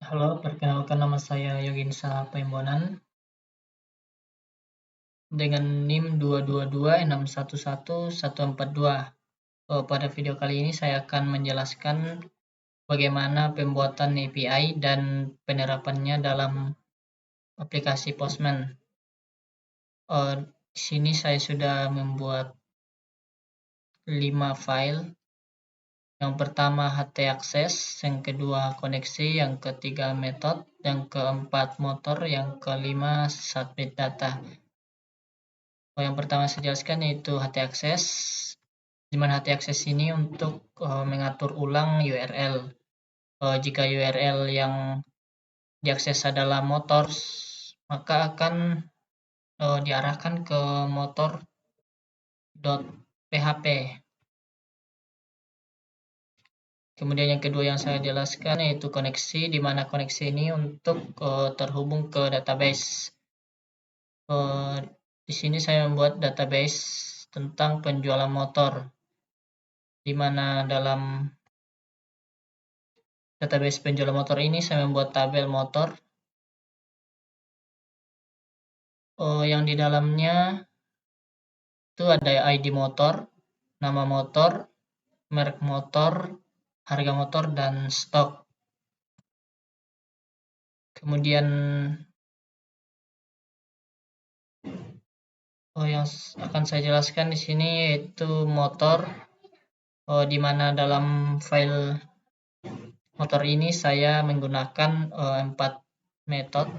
Halo, perkenalkan nama saya Yoginsa Paimbonan dengan NIM 222611142. Pada video kali ini saya akan menjelaskan bagaimana pembuatan API dan penerapannya dalam aplikasi Postman. Di sini saya sudah membuat 5 file. Yang pertama htaccess, yang kedua koneksi, yang ketiga method, yang keempat motor, yang kelima submit data. Yang pertama saya jelaskan yaitu htaccess, di mana htaccess ini untuk mengatur ulang URL. Jika URL yang diakses adalah motor, maka akan diarahkan ke motor.php. Kemudian yang kedua yang saya jelaskan yaitu koneksi, di mana koneksi ini untuk terhubung ke database. Di sini saya membuat database tentang penjualan motor, di mana dalam database penjualan motor ini saya membuat tabel motor yang di dalamnya itu ada ID motor, nama motor, merek motor, harga motor, dan stok. Kemudian yang akan saya jelaskan di sini yaitu motor, di mana dalam file motor ini saya menggunakan 4 metode.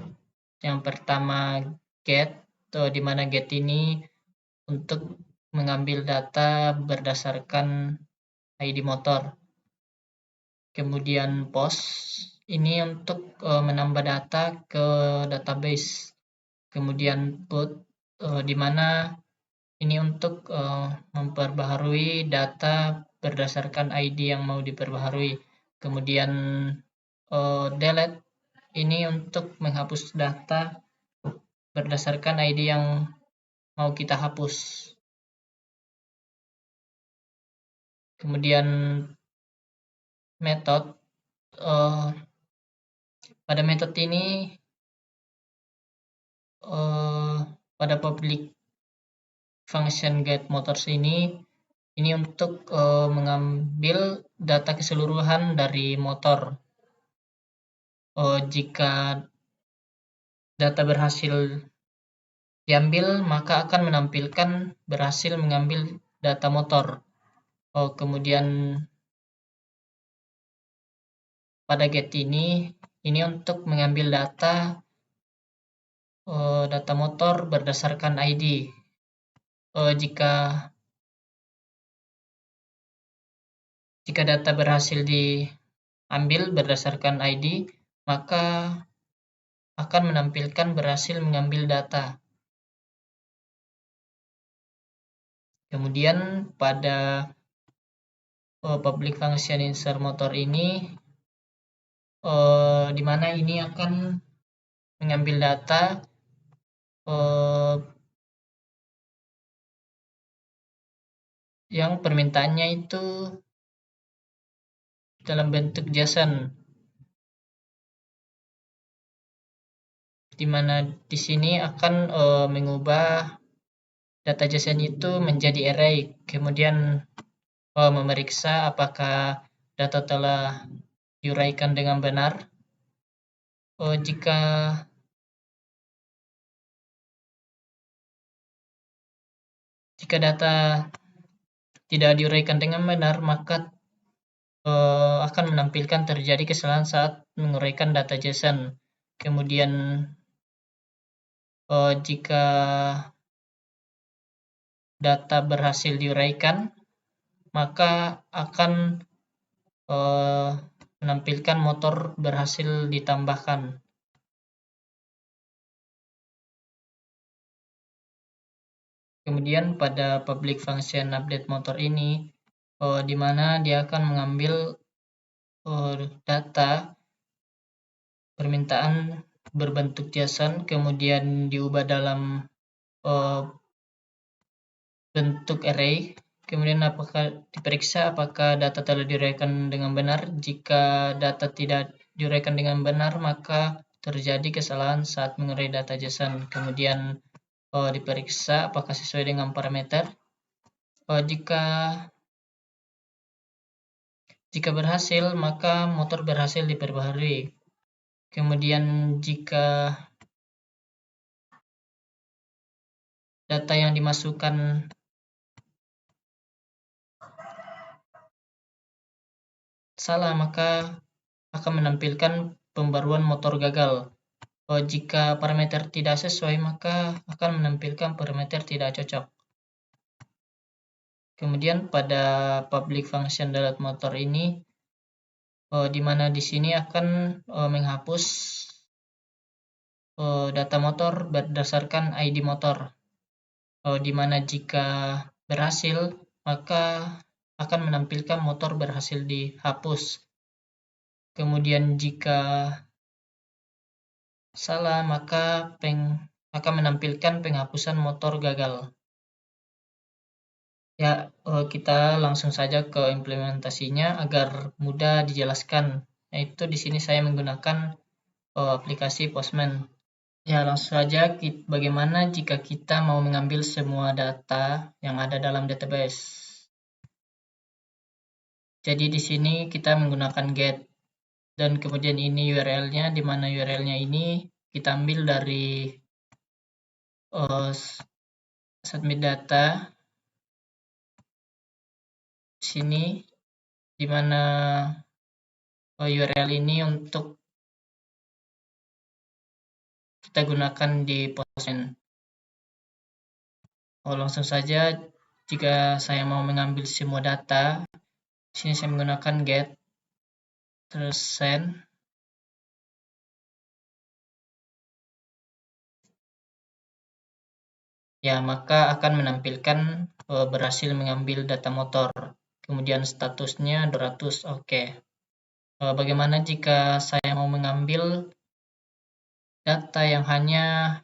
Yang pertama get, di mana get ini untuk mengambil data berdasarkan ID motor. Kemudian post ini untuk menambah data ke database. Kemudian put, di mana ini untuk memperbaharui data berdasarkan ID yang mau diperbaharui. Kemudian delete ini untuk menghapus data berdasarkan ID yang mau kita hapus. Kemudian method, pada method ini pada public function get motors ini untuk mengambil data keseluruhan dari motor. Jika data berhasil diambil, maka akan menampilkan berhasil mengambil data motor. Kemudian pada get ini untuk mengambil data motor berdasarkan ID. Jika data berhasil diambil berdasarkan ID, maka akan menampilkan berhasil mengambil data. Kemudian pada public function insert motor ini, di mana ini akan mengambil data yang permintaannya itu dalam bentuk JSON, di mana di sini akan mengubah data JSON itu menjadi array, kemudian memeriksa apakah data telah diuraikan dengan benar. Jika data tidak diuraikan dengan benar, maka akan menampilkan terjadi kesalahan saat menguraikan data JSON. Kemudian jika data berhasil diuraikan, maka akan menampilkan motor berhasil ditambahkan. Kemudian pada public function update motor ini, di mana dia akan mengambil data permintaan berbentuk JSON, kemudian diubah dalam bentuk array, kemudian diperiksa apakah data telah diuraikan dengan benar. Jika data tidak diuraikan dengan benar, maka terjadi kesalahan saat mengurai data JSON. Kemudian diperiksa apakah sesuai dengan parameter. Jika berhasil, maka motor berhasil diperbaharui. Kemudian jika data yang dimasukkan salah, maka akan menampilkan pembaruan motor gagal. Jika parameter tidak sesuai, maka akan menampilkan parameter tidak cocok. Kemudian pada public function delete motor ini, di mana di sini akan menghapus data motor berdasarkan ID motor. Di mana jika berhasil, maka akan menampilkan motor berhasil dihapus. Kemudian jika salah, maka akan menampilkan penghapusan motor gagal. Ya, kita langsung saja ke implementasinya agar mudah dijelaskan. Yaitu di sini saya menggunakan aplikasi Postman. Ya, langsung saja bagaimana jika kita mau mengambil semua data yang ada dalam database. Jadi di sini kita menggunakan get, dan kemudian ini URL-nya, di mana URL-nya ini kita ambil dari submit data. Sini di mana URL ini untuk kita gunakan di Postman. Langsung saja, jika saya mau mengambil semua data, di sini saya menggunakan get, terus send. Ya, maka akan menampilkan berhasil mengambil data motor. Kemudian statusnya 200, oke. Bagaimana jika saya mau mengambil data yang hanya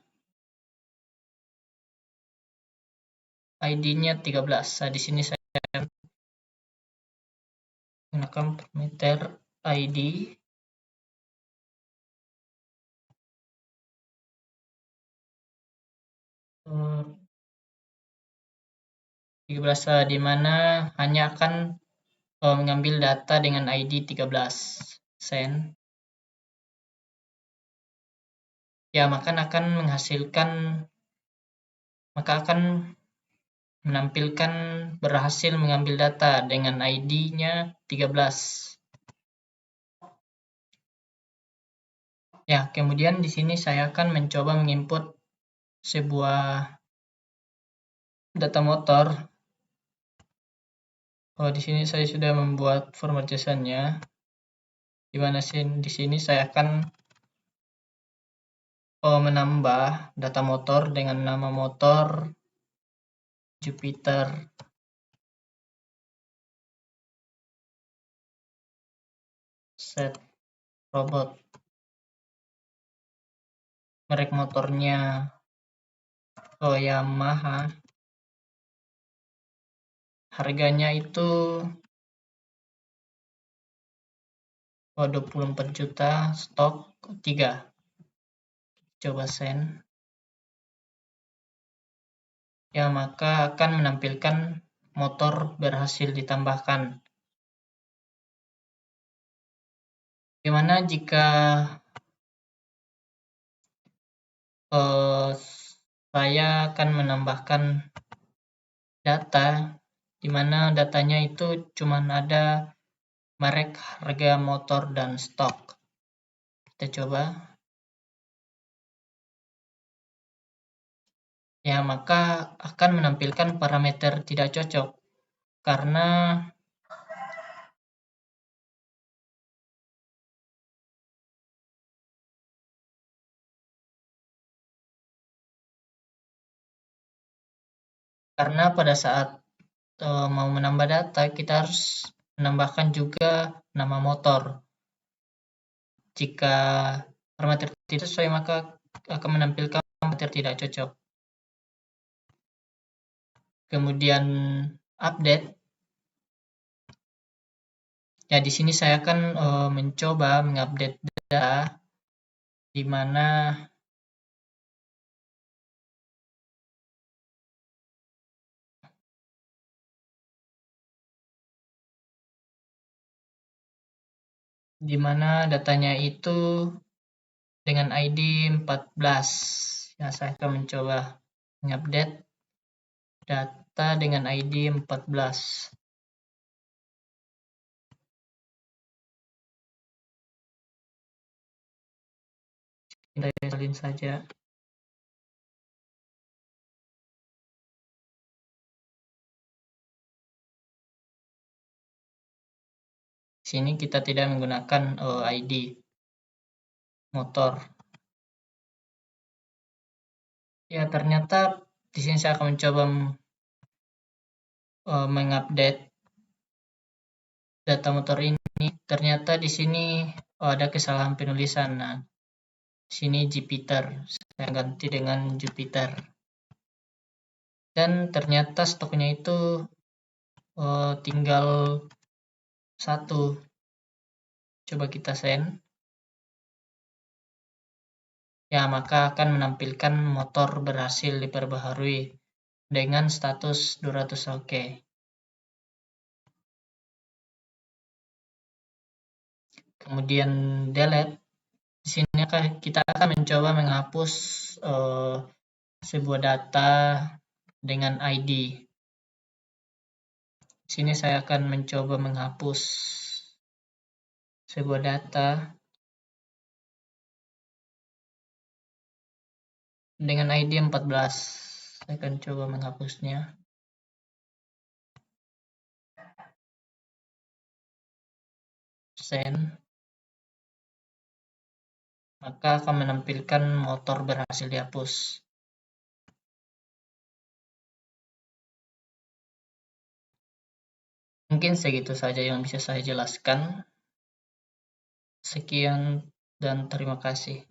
ID-nya 13. Nah, di sini saya gunakan parameter ID. Di mana hanya akan mengambil data dengan ID 13. Send. Ya, maka akan menampilkan berhasil mengambil data dengan ID-nya 13. Ya, kemudian di sini saya akan mencoba menginput sebuah data motor. Di sini saya sudah membuat format JSON-nya. Di mana di sini saya akan menambah data motor dengan nama motor Jupiter. Set robot. Merek motornya Yamaha. Harganya itu 24 juta, stok 3. Coba send. Ya, maka akan menampilkan motor berhasil ditambahkan. Bagaimana jika saya akan menambahkan data, di mana datanya itu cuma ada merek, harga motor, dan stok. Kita coba. Ya, maka akan menampilkan parameter tidak cocok karena pada saat mau menambah data, kita harus menambahkan juga nama motor. Jika parameter tidak sesuai, maka akan menampilkan parameter tidak cocok. Kemudian update. Ya, di sini saya akan mencoba mengupdate data di mana datanya itu dengan ID 14. Ya, saya akan mencoba mengupdate data dengan ID 14. Kita salin saja. Sini kita tidak menggunakan ID motor. Ya, ternyata di sini saya akan mencoba mengupdate data motor ini. Ternyata di sini ada kesalahan penulisan. Nah, sini Jupiter. Saya ganti dengan Jupiter. Dan ternyata stoknya itu tinggal satu. Coba kita send. Ya, maka akan menampilkan motor berhasil diperbaharui dengan status 200 OK. Kemudian delete. Di sini kita akan mencoba menghapus sebuah data dengan ID. Di sini saya akan mencoba menghapus sebuah data dengan ID 14. Saya akan coba menghapusnya. Send. Maka akan menampilkan motor berhasil dihapus. Mungkin segitu saja yang bisa saya jelaskan. Sekian dan terima kasih.